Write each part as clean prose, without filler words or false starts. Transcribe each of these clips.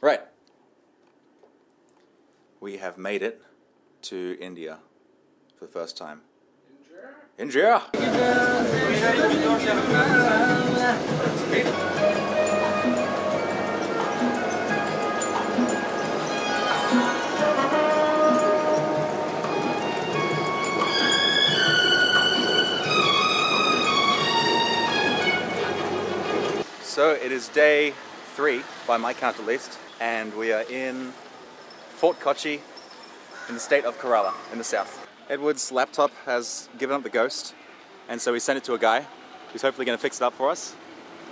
Right. We have made it to India for the first time. India! So it is day 3, by my count at least, and we are in Fort Kochi in the state of Kerala, in the south. Edward's laptop has given up the ghost, and so we sent it to a guy who's hopefully going to fix it up for us.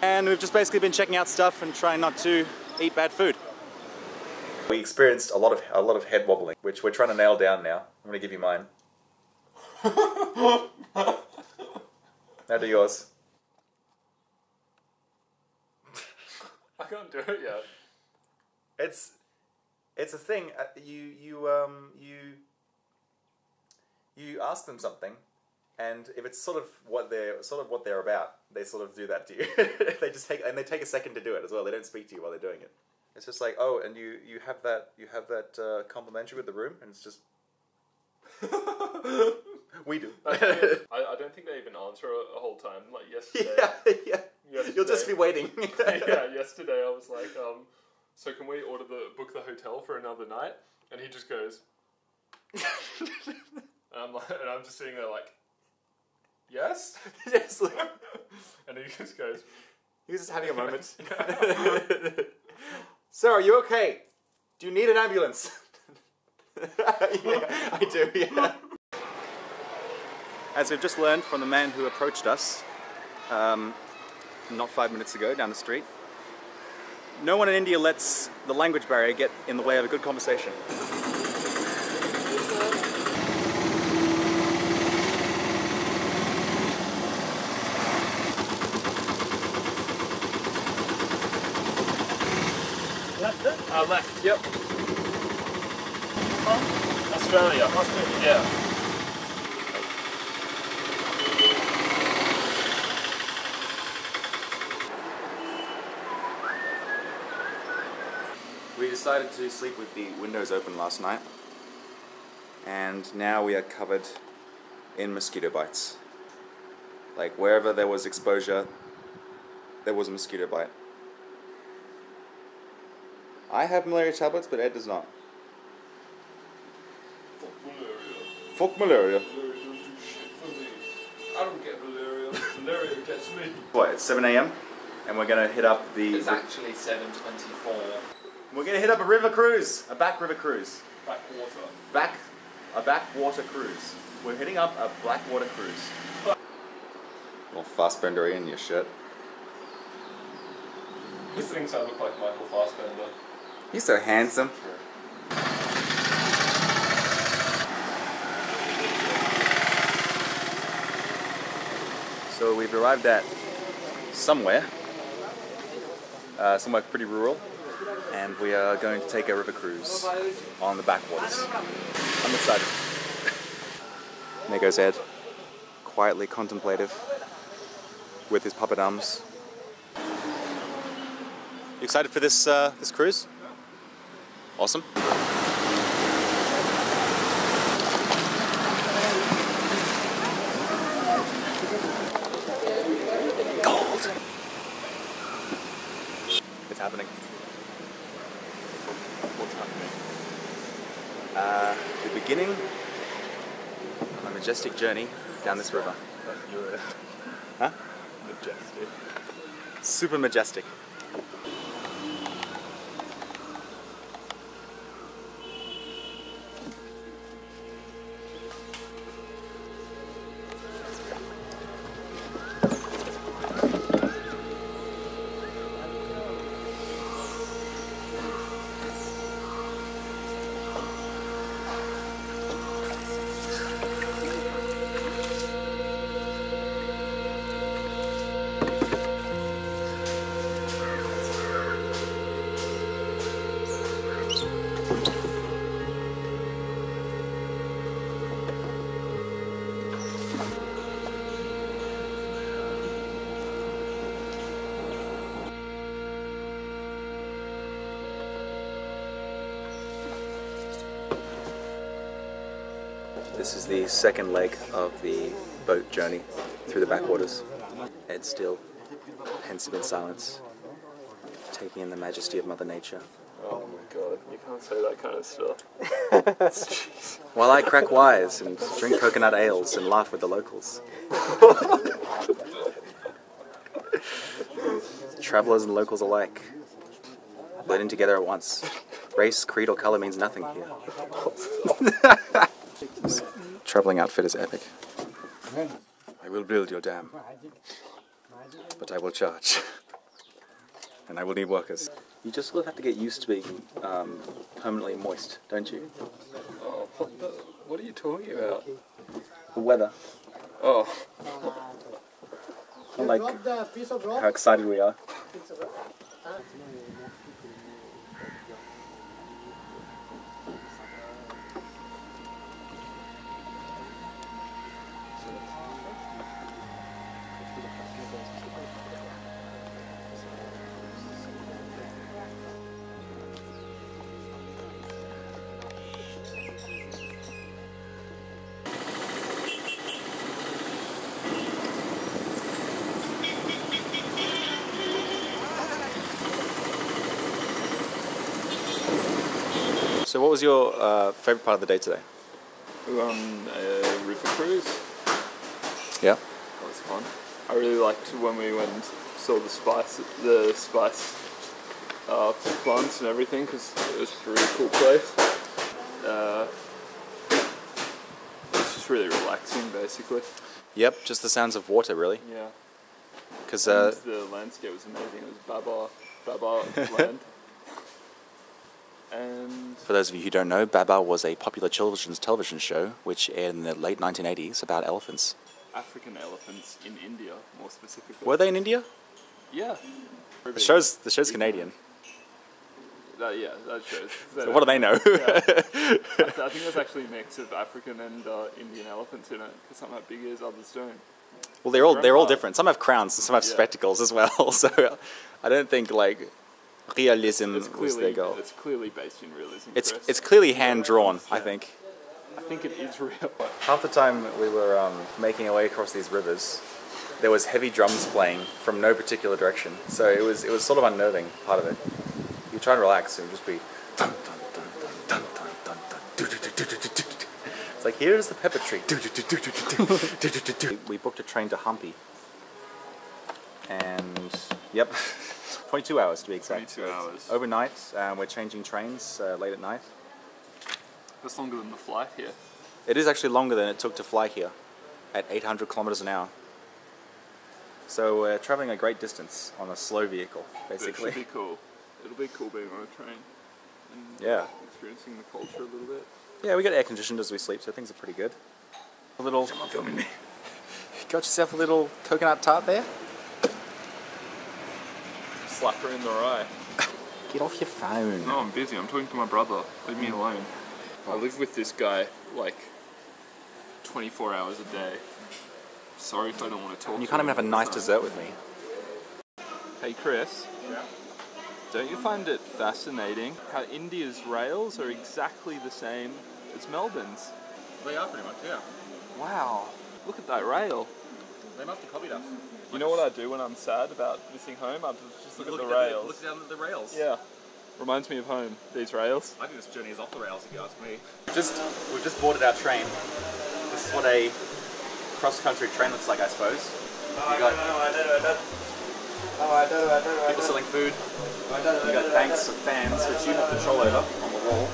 And we've just basically been checking out stuff and trying not to eat bad food. We experienced a lot of head wobbling, which we're trying to nail down now. I'm going to give you mine. Now do yours. I can't do it yet. It's a thing. You ask them something, and if it's sort of what they're about, they sort of do that to you. They take a second to do it as well. They don't speak to you while they're doing it. It's just like, oh, and you have that complimentary with the room, and it's just we do. I don't think they even answer a whole time. Like yesterday. Yeah. You'll just be waiting. Yeah, yesterday I was like, so can we book the hotel for another night? And he just goes, and I'm just sitting there like, yes? Yes. And he just goes, he was just having a moment. Sir, are you okay? Do you need an ambulance? Yeah, I do, yeah. As we've just learned from the man who approached us, not 5 minutes ago, down the street, no one in India lets the language barrier get in the way of a good conversation. Left? Left, yep. From? Australia. Australia, yeah. We decided to sleep with the windows open last night, and now we are covered in mosquito bites. Like wherever there was exposure, there was a mosquito bite. I have malaria tablets, but Ed does not. Fuck malaria. Fuck malaria. Malaria don't do shit for me. I don't get malaria. Malaria gets me. What, it's 7 AM, and we're gonna hit up the... It's actually 7:24. We're gonna hit up a river cruise, a back river cruise. Backwater. A backwater cruise. We're hitting up a blackwater cruise. Well, Fassbender in your shit. Who thinks I look like Michael Fassbender? You're so handsome. So we've arrived at somewhere pretty rural, and we are going to take a river cruise on the backwaters. I'm excited. There goes Ed, quietly contemplative with his puppet arms. You excited for this this cruise? Awesome. Gold. It's happening. What's happening? The beginning of a majestic journey down this river. Huh? Majestic. Super majestic. This is the second leg of the boat journey through the backwaters. Head still, pensive in silence, taking in the majesty of Mother Nature. Oh my god, you can't say that kind of stuff. While I crack wise and drink coconut ales and laugh with the locals. Travellers and locals alike, blending together at once. Race, creed or colour means nothing here. This travelling outfit is epic. I will build your dam, but I will charge. And I will need workers. You just will have to get used to being permanently moist, don't you? Oh, what are you talking about? The weather. Oh. I like how excited we are. So what was your favourite part of the day today? We were on a river cruise. Yeah. That was fun. I really liked when we went and saw the spice plants and everything, because it was a really cool place. It's just really relaxing, basically. Yep, just the sounds of water, really. Yeah. Because the landscape was amazing. It was Baba land. And for those of you who don't know, Baba was a popular children's television show which aired in the late 1980s about elephants. African elephants in India, more specifically. Were they in India? Yeah. The show's Canadian. That shows. So what do they know? Yeah. I think there's actually a mix of African and Indian elephants in it, because some have big ears, others don't. Well, they're all different. Some have crowns and some have spectacles as well. So I don't think like realism was their goal. It's clearly based in realism. It's clearly hand drawn. I think. I think it is real. Half the time we were making our way across these rivers, there was heavy drums playing from no particular direction. So it was sort of unnerving, part of it. You try and relax and just be dun, dun, dun, dun, dun, dun, dun, dun, dun. It's like, here's the pepper tree. We booked a train to Humpy. And yep, 22 hours to be exact. 22 hours. Overnight, we're changing trains late at night. That's longer than the flight here. It is actually longer than it took to fly here at 800 kilometers an hour. So we're traveling a great distance on a slow vehicle, basically. It should be cool. It'll be cool being on a train and experiencing the culture a little bit. Yeah, we got air conditioned as we sleep, so things are pretty good. A little. Someone filming me. Got yourself a little coconut tart there? Slap her in the eye. Get off your phone. No, I'm busy. I'm talking to my brother. Leave me alone. I live with this guy like 24 hours a day. Sorry if I don't want to talk to You can't even have a nice time. dessert with me. Hey Chris. Yeah. Don't you find it fascinating how India's rails are exactly the same as Melbourne's? They are pretty much, yeah. Wow. Look at that rail. They must have copied us. You know what I do when I'm sad about missing home? I just look at the rails. Look down at the rails. Yeah. Reminds me of home, these rails. I think this journey is off the rails, if you ask me. We've just boarded our train. This is what a cross-country train looks like, I suppose. People selling food. You got banks of fans, which you have control over on the wall.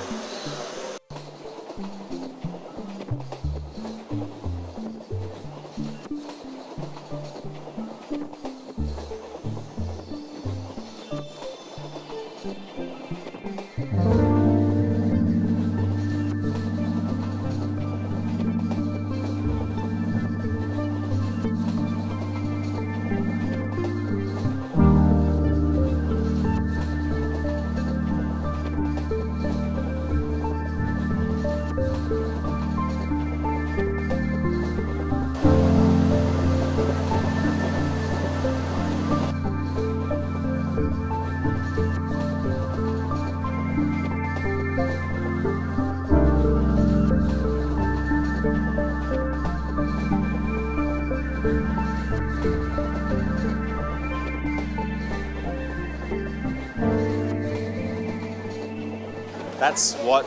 That's what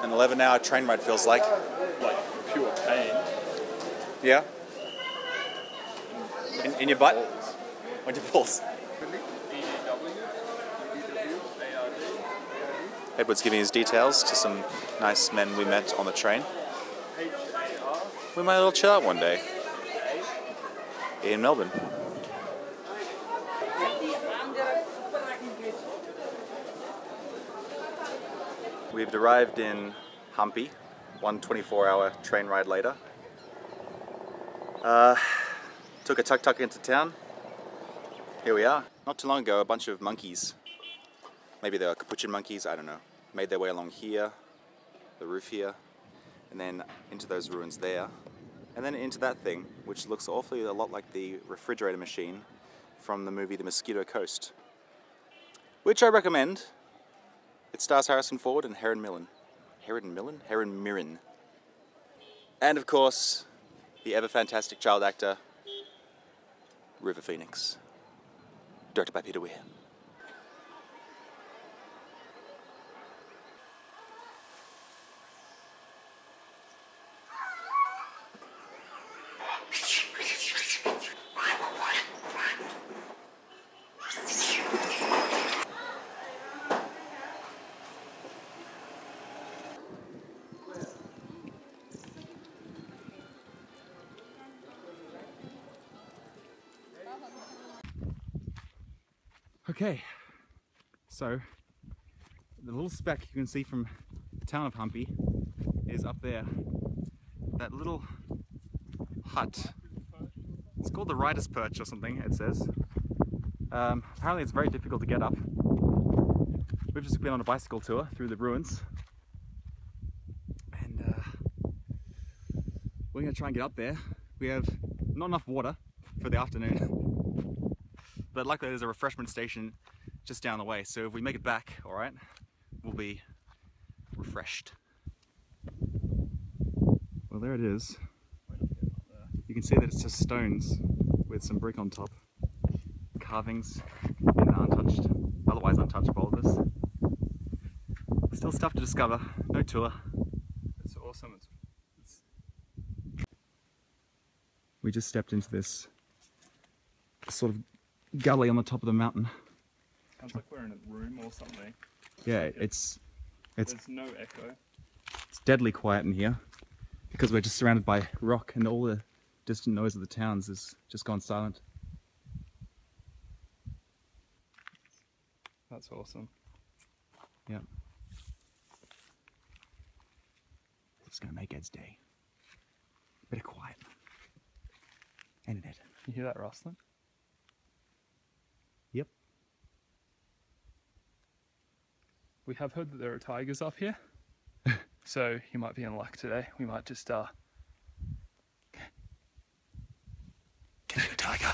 an 11-hour train ride feels like. Like pure pain. Yeah? In your butt? On your balls? Edward's giving his details to some nice men we met on the train. We might all chill out one day. In Melbourne. We've arrived in Humpy, 124-hour train ride later. Took a tuk-tuk into town. Here we are. Not too long ago, a bunch of monkeys, maybe they were capuchin monkeys, I don't know, made their way along here, the roof here, and then into those ruins there, and then into that thing, which looks awfully a lot like the refrigerator machine from the movie The Mosquito Coast, which I recommend. It stars Harrison Ford and Helen Mirren. Helen Mirren. And of course, the ever-fantastic child actor, River Phoenix. Directed by Peter Weir. Okay, so the little speck you can see from the town of Humpy is up there. That little hut. It's called the Rider's Perch or something, it says. Apparently it's very difficult to get up. We've just been on a bicycle tour through the ruins. And we're going to try and get up there. We have not enough water for the afternoon. But luckily there's a refreshment station just down the way, so if we make it back, alright, we'll be refreshed. Well, there it is. You can see that it's just stones with some brick on top. Carvings in untouched, otherwise untouched boulders. Still stuff to discover, no tour. It's awesome. We just stepped into this sort of gully on the top of the mountain. Sounds like we're in a room or something. Yeah, it's There's no echo. It's deadly quiet in here because we're just surrounded by rock and all the distant noise of the towns has just gone silent. That's awesome. Yeah. It's gonna make Ed's day. Bit of quiet. Ain't it, Ed? You hear that rustling? Yep. We have heard that there are tigers up here. So you might be in luck today. We might just Get a tiger.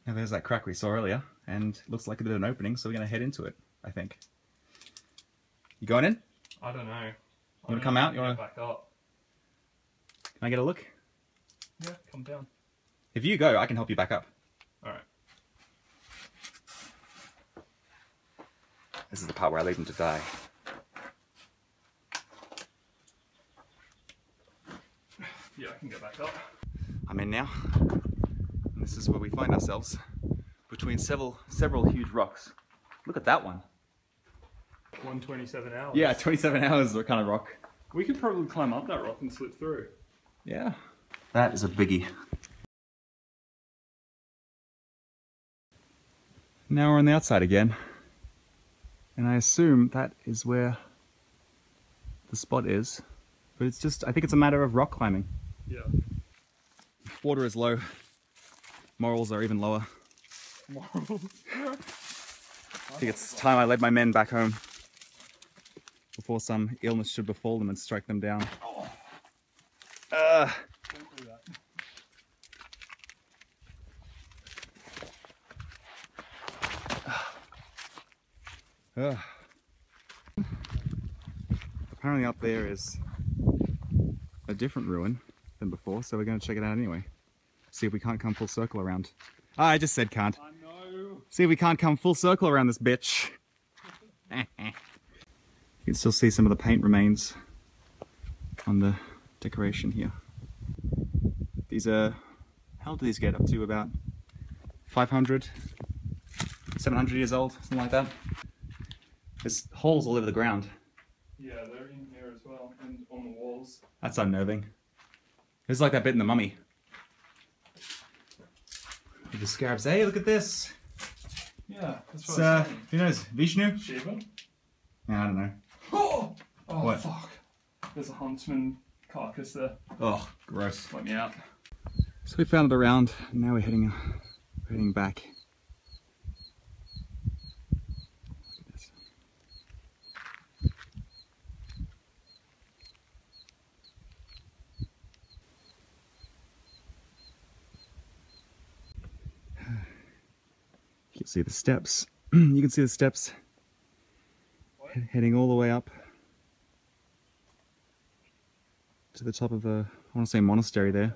Now there's that crack we saw earlier, and it looks like a bit of an opening, so we're gonna head into it, I think. You going in? I don't know. You wanna come out? You wanna back up? Can I get a look? Yeah, come down. If you go, I can help you back up. Alright. This is the part where I leave them to die. Yeah, I can get back up. I'm in now, and this is where we find ourselves between several huge rocks. Look at that one. 127 hours. Yeah, 27 hours what kind of rock. We could probably climb up that rock and slip through. Yeah. That is a biggie. Now we're on the outside again. And I assume that is where the spot is. But it's just, I think it's a matter of rock climbing. Yeah. Water is low. Morals are even lower. Morals? I think it's time I led my men back home before some illness should befall them and strike them down. Don't do that. Apparently up there is a different ruin than before, so we're going to check it out anyway. See if we can't come full circle around. Ah, I just said can't. I know. See if we can't come full circle around this bitch. You can still see some of the paint remains on the decoration here. These are, how old do these get up to? About 500, 700 years old, something like that. There's holes all over the ground. Yeah, they're in here as well, and on the walls. That's unnerving. It's like that bit in The Mummy. The scarabs. Hey, look at this! Yeah, that's It's, what I was saying. who knows? Vishnu? Shiva? Yeah, I don't know. Oh! Oh, What? fuck. There's a huntsman carcass there. Oh, gross. Let me out. So we found it around, and now we're heading back. Look at this. You can see the steps. You can see the steps heading all the way up to the top of a, I want to say, monastery there.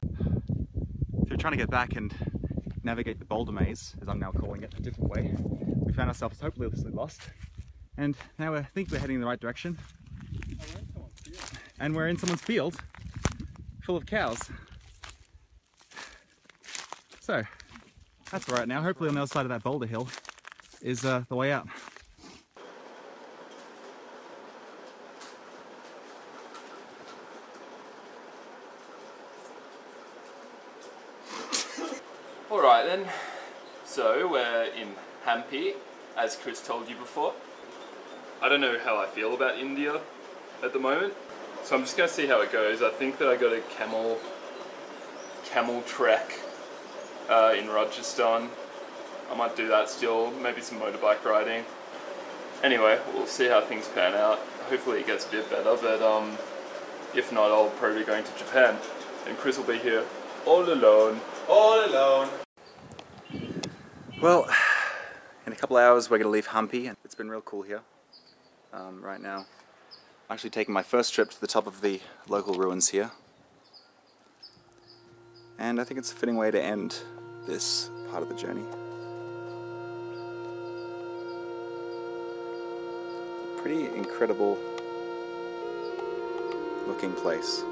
If you're trying to get back and navigate the boulder maze, as I'm now calling it, a different way, we found ourselves hopelessly lost, and now I think we're heading in the right direction. And we're in someone's field full of cows. So that's right. Now hopefully on the other side of that boulder hill is the way out. Alright then, so we're in Hampi, as Chris told you before. I don't know how I feel about India at the moment, so I'm just going to see how it goes. I think that I got a camel trek in Rajasthan. I might do that still, maybe some motorbike riding. Anyway, we'll see how things pan out. Hopefully it gets a bit better, but if not, I'll probably be going to Japan, and Chris will be here all alone. All alone. Well, in a couple of hours we're going to leave Hampi, and it's been real cool here. Right now, I'm actually taking my first trip to the top of the local ruins here. And I think it's a fitting way to end this part of the journey. Pretty incredible looking place.